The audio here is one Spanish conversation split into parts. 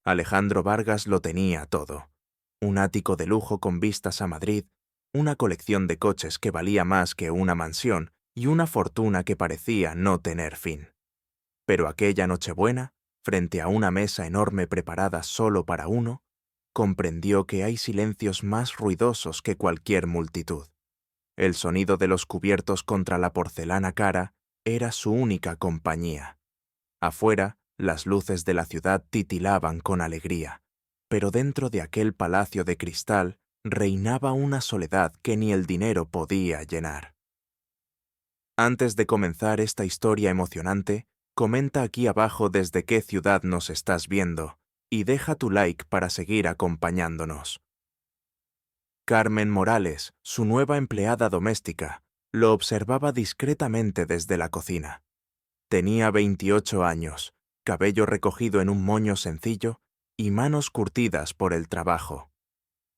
Alejandro Vargas lo tenía todo. Un ático de lujo con vistas a Madrid, una colección de coches que valía más que una mansión y una fortuna que parecía no tener fin. Pero aquella Nochebuena, frente a una mesa enorme preparada solo para uno, comprendió que hay silencios más ruidosos que cualquier multitud. El sonido de los cubiertos contra la porcelana cara era su única compañía. Afuera, las luces de la ciudad titilaban con alegría, pero dentro de aquel palacio de cristal reinaba una soledad que ni el dinero podía llenar. Antes de comenzar esta historia emocionante, comenta aquí abajo desde qué ciudad nos estás viendo y deja tu like para seguir acompañándonos. Carmen Morales, su nueva empleada doméstica, lo observaba discretamente desde la cocina. Tenía 28 años, cabello recogido en un moño sencillo y manos curtidas por el trabajo.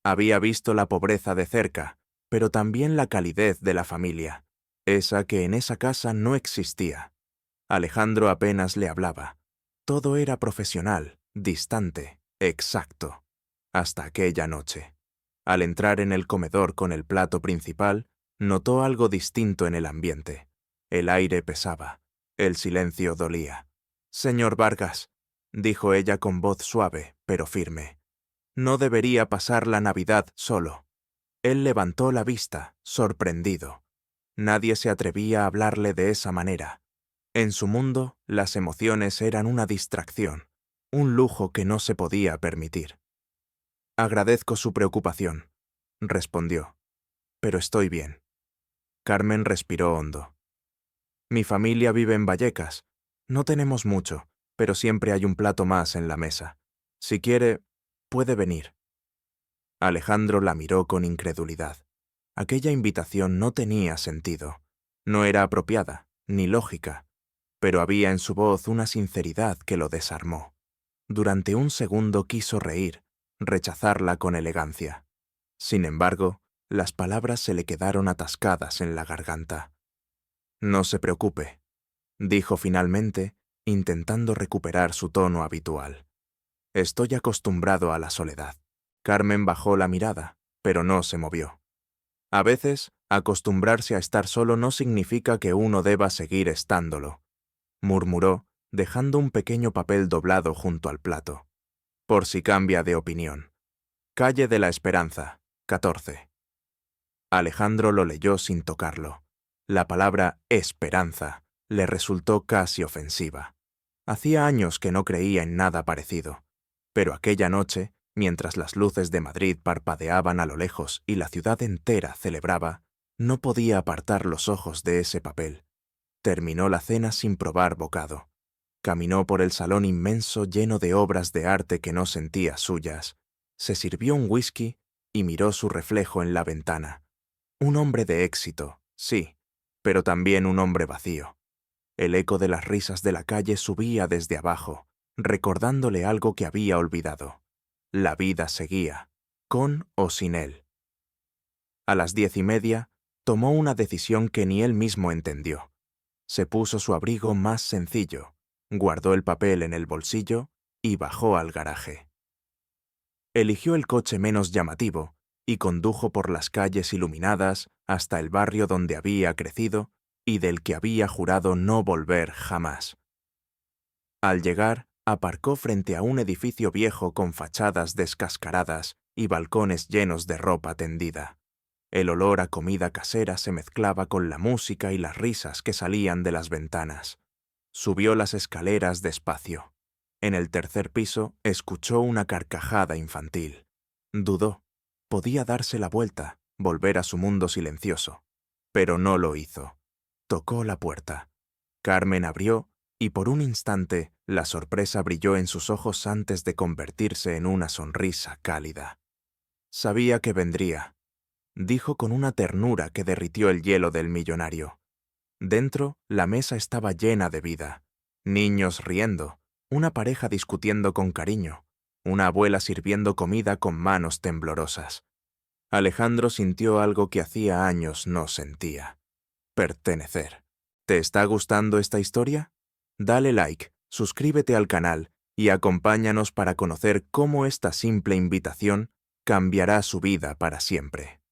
Había visto la pobreza de cerca, pero también la calidez de la familia, esa que en esa casa no existía. Alejandro apenas le hablaba. Todo era profesional, distante, exacto. Hasta aquella noche. Al entrar en el comedor con el plato principal, notó algo distinto en el ambiente. El aire pesaba. El silencio dolía. «Señor Vargas», dijo ella con voz suave, pero firme. «No debería pasar la Navidad solo». Él levantó la vista, sorprendido. Nadie se atrevía a hablarle de esa manera. En su mundo, las emociones eran una distracción, un lujo que no se podía permitir. «Agradezco su preocupación», respondió, «pero estoy bien». Carmen respiró hondo. «Mi familia vive en Vallecas. No tenemos mucho, pero siempre hay un plato más en la mesa. Si quiere, puede venir». Alejandro la miró con incredulidad. Aquella invitación no tenía sentido. No era apropiada, ni lógica, pero había en su voz una sinceridad que lo desarmó. Durante un segundo quiso reír, rechazarla con elegancia. Sin embargo, las palabras se le quedaron atascadas en la garganta. «No se preocupe», dijo finalmente, intentando recuperar su tono habitual. «Estoy acostumbrado a la soledad». Carmen bajó la mirada, pero no se movió. A veces, acostumbrarse a estar solo no significa que uno deba seguir estándolo, murmuró, dejando un pequeño papel doblado junto al plato. «Por si cambia de opinión. Calle de la Esperanza, 14». Alejandro lo leyó sin tocarlo. La palabra «esperanza» le resultó casi ofensiva. Hacía años que no creía en nada parecido, pero aquella noche, mientras las luces de Madrid parpadeaban a lo lejos y la ciudad entera celebraba, no podía apartar los ojos de ese papel. Terminó la cena sin probar bocado. Caminó por el salón inmenso lleno de obras de arte que no sentía suyas. Se sirvió un whisky y miró su reflejo en la ventana. Un hombre de éxito, sí, pero también un hombre vacío. El eco de las risas de la calle subía desde abajo, recordándole algo que había olvidado. La vida seguía, con o sin él. A las 10:30, tomó una decisión que ni él mismo entendió. Se puso su abrigo más sencillo, guardó el papel en el bolsillo y bajó al garaje. Eligió el coche menos llamativo y condujo por las calles iluminadas hasta el barrio donde había crecido y del que había jurado no volver jamás. Al llegar, aparcó frente a un edificio viejo con fachadas descascaradas y balcones llenos de ropa tendida. El olor a comida casera se mezclaba con la música y las risas que salían de las ventanas. Subió las escaleras despacio. En el tercer piso escuchó una carcajada infantil. Dudó. Podía darse la vuelta, volver a su mundo silencioso. Pero no lo hizo. Tocó la puerta. Carmen abrió y por un instante la sorpresa brilló en sus ojos antes de convertirse en una sonrisa cálida. «Sabía que vendría», dijo con una ternura que derritió el hielo del millonario. Dentro, la mesa estaba llena de vida. Niños riendo, una pareja discutiendo con cariño, una abuela sirviendo comida con manos temblorosas. Alejandro sintió algo que hacía años no sentía. Pertenecer. ¿Te está gustando esta historia? Dale like, suscríbete al canal y acompáñanos para conocer cómo esta simple invitación cambiará su vida para siempre.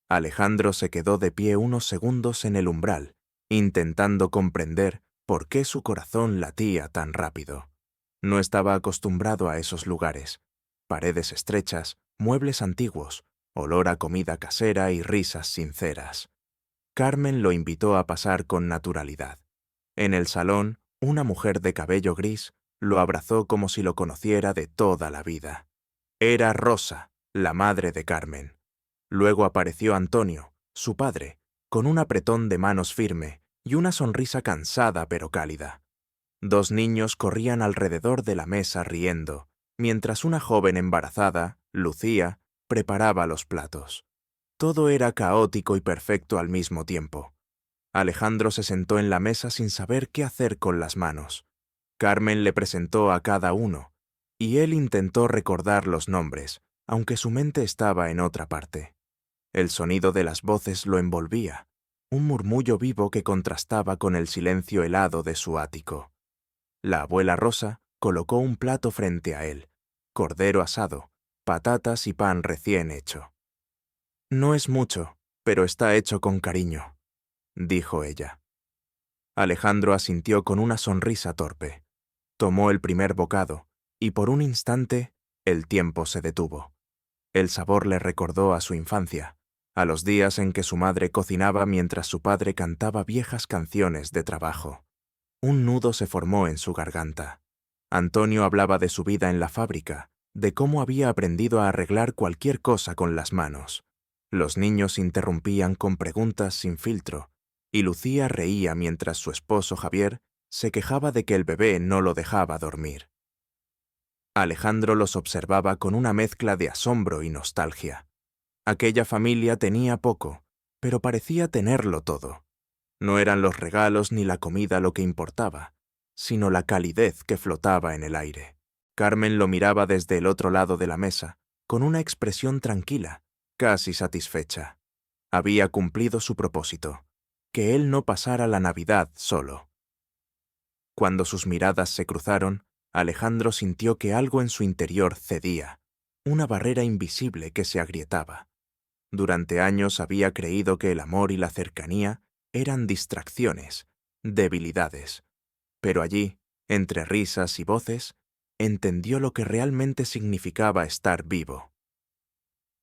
Alejandro se quedó de pie unos segundos en el umbral, intentando comprender por qué su corazón latía tan rápido. No estaba acostumbrado a esos lugares. Paredes estrechas, muebles antiguos, olor a comida casera y risas sinceras. Carmen lo invitó a pasar con naturalidad. En el salón, una mujer de cabello gris lo abrazó como si lo conociera de toda la vida. Era Rosa, la madre de Carmen. Luego apareció Antonio, su padre, con un apretón de manos firme y una sonrisa cansada pero cálida. Dos niños corrían alrededor de la mesa riendo, mientras una joven embarazada, Lucía, preparaba los platos. Todo era caótico y perfecto al mismo tiempo. Alejandro se sentó en la mesa sin saber qué hacer con las manos. Carmen le presentó a cada uno, y él intentó recordar los nombres, aunque su mente estaba en otra parte. El sonido de las voces lo envolvía, un murmullo vivo que contrastaba con el silencio helado de su ático. La abuela Rosa colocó un plato frente a él, cordero asado, patatas y pan recién hecho. «No es mucho, pero está hecho con cariño», dijo ella. Alejandro asintió con una sonrisa torpe. Tomó el primer bocado, y por un instante el tiempo se detuvo. El sabor le recordó a su infancia, a los días en que su madre cocinaba mientras su padre cantaba viejas canciones de trabajo. Un nudo se formó en su garganta. Antonio hablaba de su vida en la fábrica, de cómo había aprendido a arreglar cualquier cosa con las manos. Los niños interrumpían con preguntas sin filtro, y Lucía reía mientras su esposo Javier se quejaba de que el bebé no lo dejaba dormir. Alejandro los observaba con una mezcla de asombro y nostalgia. Aquella familia tenía poco, pero parecía tenerlo todo. No eran los regalos ni la comida lo que importaba, sino la calidez que flotaba en el aire. Carmen lo miraba desde el otro lado de la mesa, con una expresión tranquila, casi satisfecha. Había cumplido su propósito, que él no pasara la Navidad solo. Cuando sus miradas se cruzaron, Alejandro sintió que algo en su interior cedía, una barrera invisible que se agrietaba. Durante años había creído que el amor y la cercanía eran distracciones, debilidades. Pero allí, entre risas y voces, entendió lo que realmente significaba estar vivo.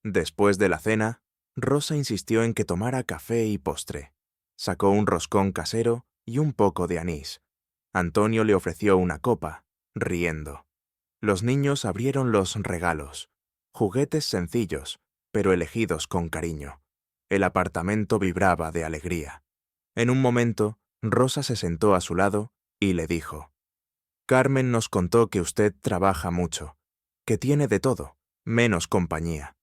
Después de la cena, Rosa insistió en que tomara café y postre. Sacó un roscón casero y un poco de anís. Antonio le ofreció una copa, riendo. Los niños abrieron los regalos, juguetes sencillos, pero elegidos con cariño. El apartamento vibraba de alegría. En un momento, Rosa se sentó a su lado y le dijo: «Carmen nos contó que usted trabaja mucho, que tiene de todo, menos compañía».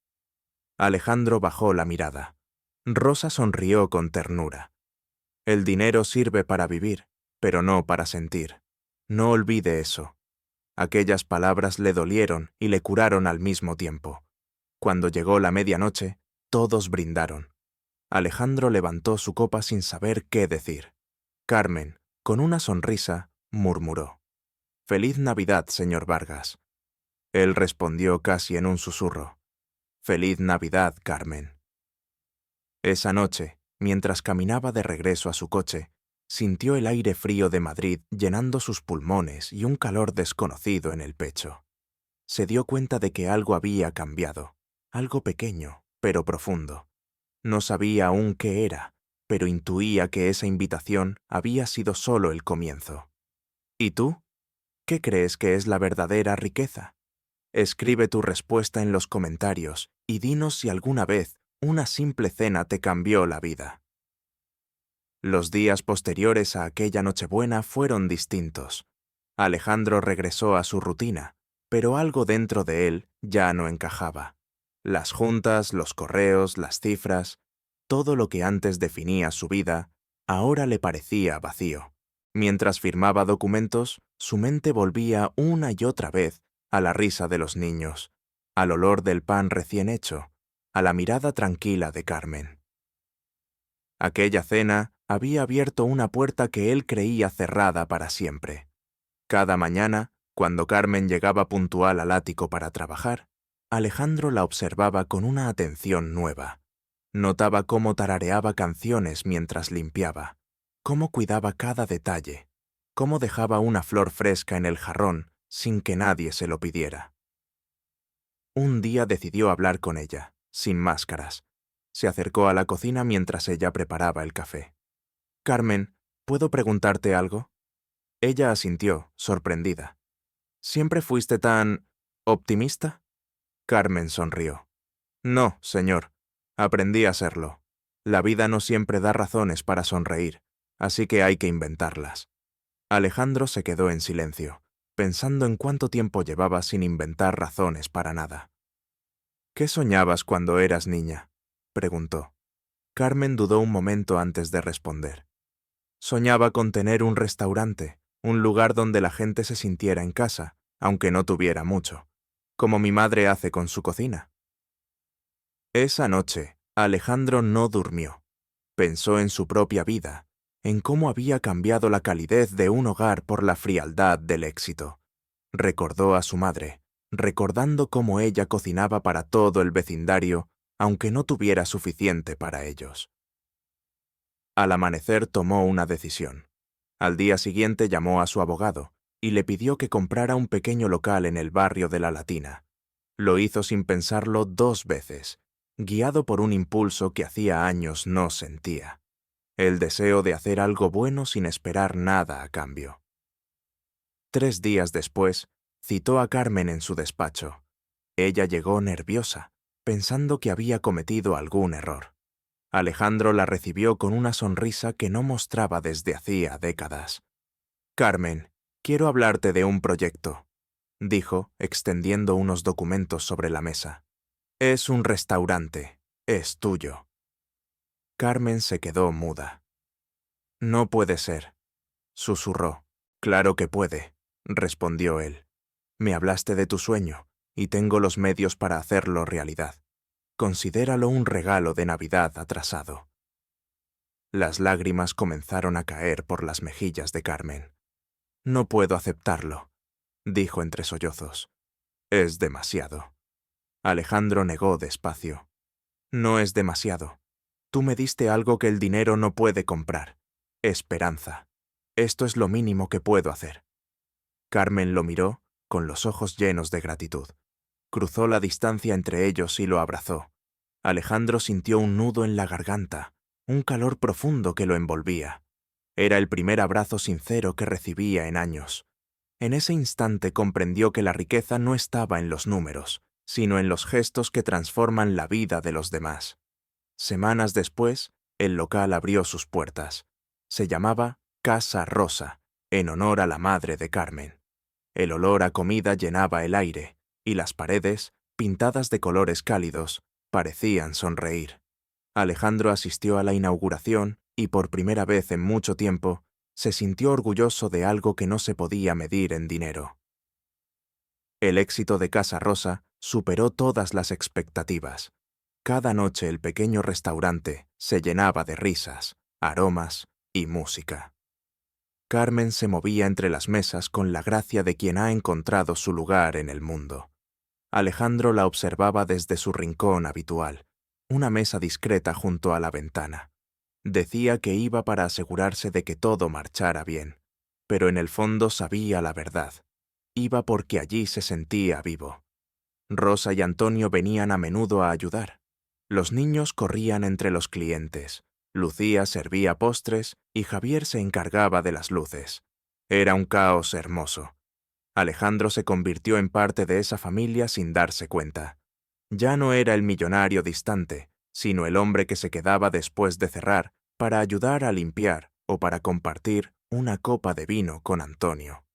Alejandro bajó la mirada. Rosa sonrió con ternura. «El dinero sirve para vivir, pero no para sentir. No olvide eso». Aquellas palabras le dolieron y le curaron al mismo tiempo. Cuando llegó la medianoche, todos brindaron. Alejandro levantó su copa sin saber qué decir. Carmen, con una sonrisa, murmuró: «Feliz Navidad, señor Vargas». Él respondió casi en un susurro: «Feliz Navidad, Carmen». Esa noche, mientras caminaba de regreso a su coche, sintió el aire frío de Madrid llenando sus pulmones y un calor desconocido en el pecho. Se dio cuenta de que algo había cambiado, algo pequeño, pero profundo. No sabía aún qué era, pero intuía que esa invitación había sido solo el comienzo. ¿Y tú? ¿Qué crees que es la verdadera riqueza? Escribe tu respuesta en los comentarios y dinos si alguna vez una simple cena te cambió la vida. Los días posteriores a aquella Nochebuena fueron distintos. Alejandro regresó a su rutina, pero algo dentro de él ya no encajaba. Las juntas, los correos, las cifras, todo lo que antes definía su vida, ahora le parecía vacío. Mientras firmaba documentos, su mente volvía una y otra vez a la risa de los niños, al olor del pan recién hecho, a la mirada tranquila de Carmen. Aquella cena había abierto una puerta que él creía cerrada para siempre. Cada mañana, Cuando Carmen llegaba puntual al ático para trabajar, Alejandro la observaba con una atención nueva. Notaba cómo tarareaba canciones mientras limpiaba, cómo cuidaba cada detalle, cómo dejaba una flor fresca en el jarrón sin que nadie se lo pidiera. Un día decidió hablar con ella, sin máscaras. Se acercó a la cocina mientras ella preparaba el café. «Carmen, ¿puedo preguntarte algo?» Ella asintió, sorprendida. «¿Siempre fuiste tan... optimista?» Carmen sonrió. «No, señor. Aprendí a serlo. La vida no siempre da razones para sonreír, así que hay que inventarlas». Alejandro se quedó en silencio, pensando en cuánto tiempo llevaba sin inventar razones para nada. «¿Qué soñabas cuando eras niña?», preguntó. Carmen dudó un momento antes de responder. «Soñaba con tener un restaurante, un lugar donde la gente se sintiera en casa, aunque no tuviera mucho, como mi madre hace con su cocina». Esa noche, Alejandro no durmió. Pensó en su propia vida, en cómo había cambiado la calidez de un hogar por la frialdad del éxito. Recordó a su madre, recordando cómo ella cocinaba para todo el vecindario, aunque no tuviera suficiente para ellos. Al amanecer tomó una decisión. Al día siguiente llamó a su abogado y le pidió que comprara un pequeño local en el barrio de La Latina. Lo hizo sin pensarlo 2 veces, guiado por un impulso que hacía años no sentía: el deseo de hacer algo bueno sin esperar nada a cambio. 3 días después, citó a Carmen en su despacho. Ella llegó nerviosa, pensando que había cometido algún error. Alejandro la recibió con una sonrisa que no mostraba desde hacía décadas. «Carmen, quiero hablarte de un proyecto», dijo, extendiendo unos documentos sobre la mesa. «Es un restaurante. Es tuyo». Carmen se quedó muda. «No puede ser», susurró. «Claro que puede», respondió él. «Me hablaste de tu sueño, y tengo los medios para hacerlo realidad. Considéralo un regalo de Navidad atrasado». Las lágrimas comenzaron a caer por las mejillas de Carmen. «No puedo aceptarlo», dijo entre sollozos. «Es demasiado». Alejandro negó despacio. «No es demasiado. Tú me diste algo que el dinero no puede comprar: esperanza. Esto es lo mínimo que puedo hacer». Carmen lo miró, con los ojos llenos de gratitud. Cruzó la distancia entre ellos y lo abrazó. Alejandro sintió un nudo en la garganta, un calor profundo que lo envolvía. Era el primer abrazo sincero que recibía en años. En ese instante comprendió que la riqueza no estaba en los números, sino en los gestos que transforman la vida de los demás. Semanas después, el local abrió sus puertas. Se llamaba Casa Rosa, en honor a la madre de Carmen. El olor a comida llenaba el aire, y las paredes, pintadas de colores cálidos, parecían sonreír. Alejandro asistió a la inauguración y, por primera vez en mucho tiempo, se sintió orgulloso de algo que no se podía medir en dinero. El éxito de Casa Rosa superó todas las expectativas. Cada noche el pequeño restaurante se llenaba de risas, aromas y música. Carmen se movía entre las mesas con la gracia de quien ha encontrado su lugar en el mundo. Alejandro la observaba desde su rincón habitual, una mesa discreta junto a la ventana. Decía que iba para asegurarse de que todo marchara bien, pero en el fondo sabía la verdad. Iba porque allí se sentía vivo. Rosa y Antonio venían a menudo a ayudar. Los niños corrían entre los clientes. Lucía servía postres y Javier se encargaba de las luces. Era un caos hermoso. Alejandro se convirtió en parte de esa familia sin darse cuenta. Ya no era el millonario distante, sino el hombre que se quedaba después de cerrar para ayudar a limpiar o para compartir una copa de vino con Antonio.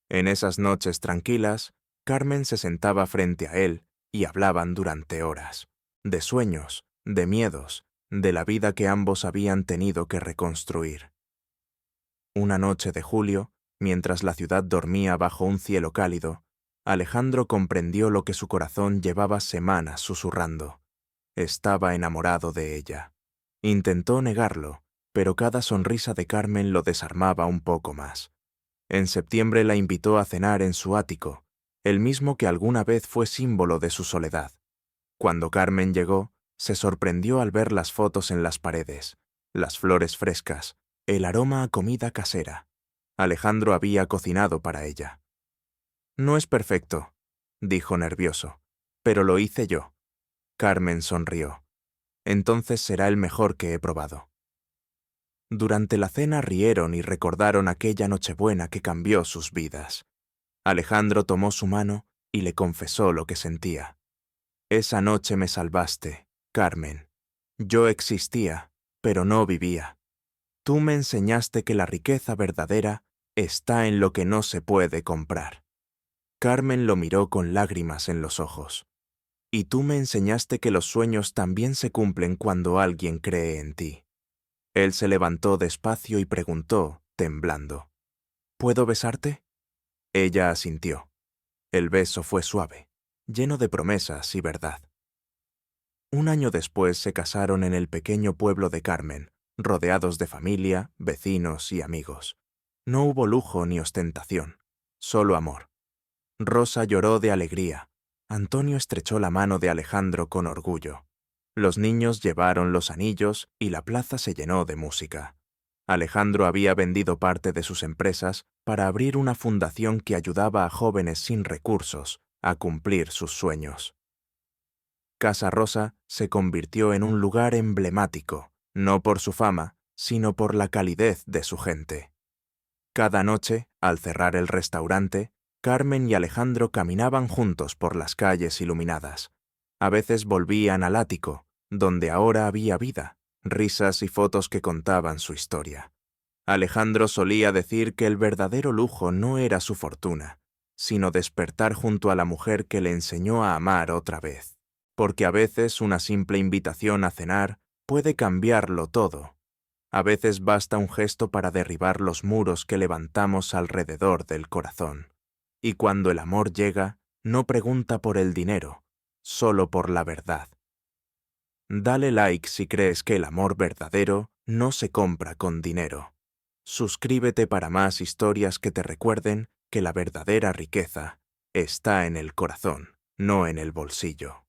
En esas noches tranquilas, Carmen se sentaba frente a él y hablaban durante horas, de sueños, de miedos, de la vida que ambos habían tenido que reconstruir. Una noche de julio, mientras la ciudad dormía bajo un cielo cálido, Alejandro comprendió lo que su corazón llevaba semanas susurrando. Estaba enamorado de ella. Intentó negarlo, pero cada sonrisa de Carmen lo desarmaba un poco más. En septiembre la invitó a cenar en su ático, el mismo que alguna vez fue símbolo de su soledad. Cuando Carmen llegó, se sorprendió al ver las fotos en las paredes, las flores frescas, el aroma a comida casera. Alejandro había cocinado para ella. «No es perfecto», dijo nervioso, «pero lo hice yo». Carmen sonrió. «Entonces será el mejor que he probado». Durante la cena rieron y recordaron aquella Nochebuena que cambió sus vidas. Alejandro tomó su mano y le confesó lo que sentía. «Esa noche me salvaste, Carmen. Yo existía, pero no vivía. Tú me enseñaste que la riqueza verdadera está en lo que no se puede comprar». Carmen lo miró con lágrimas en los ojos. «Y tú me enseñaste que los sueños también se cumplen cuando alguien cree en ti». Él se levantó despacio y preguntó, temblando, «¿Puedo besarte?». Ella asintió. El beso fue suave, lleno de promesas y verdad. Un año después se casaron en el pequeño pueblo de Carmen, rodeados de familia, vecinos y amigos. No hubo lujo ni ostentación, solo amor. Rosa lloró de alegría. Antonio estrechó la mano de Alejandro con orgullo. Los niños llevaron los anillos y la plaza se llenó de música. Alejandro había vendido parte de sus empresas para abrir una fundación que ayudaba a jóvenes sin recursos a cumplir sus sueños. Casa Rosa se convirtió en un lugar emblemático, no por su fama, sino por la calidez de su gente. Cada noche, al cerrar el restaurante, Carmen y Alejandro caminaban juntos por las calles iluminadas. A veces volvían al ático, donde ahora había vida, risas y fotos que contaban su historia. Alejandro solía decir que el verdadero lujo no era su fortuna, sino despertar junto a la mujer que le enseñó a amar otra vez. Porque a veces una simple invitación a cenar puede cambiarlo todo. A veces basta un gesto para derribar los muros que levantamos alrededor del corazón. Y cuando el amor llega, no pregunta por el dinero, solo por la verdad. Dale like si crees que el amor verdadero no se compra con dinero. Suscríbete para más historias que te recuerden que la verdadera riqueza está en el corazón, no en el bolsillo.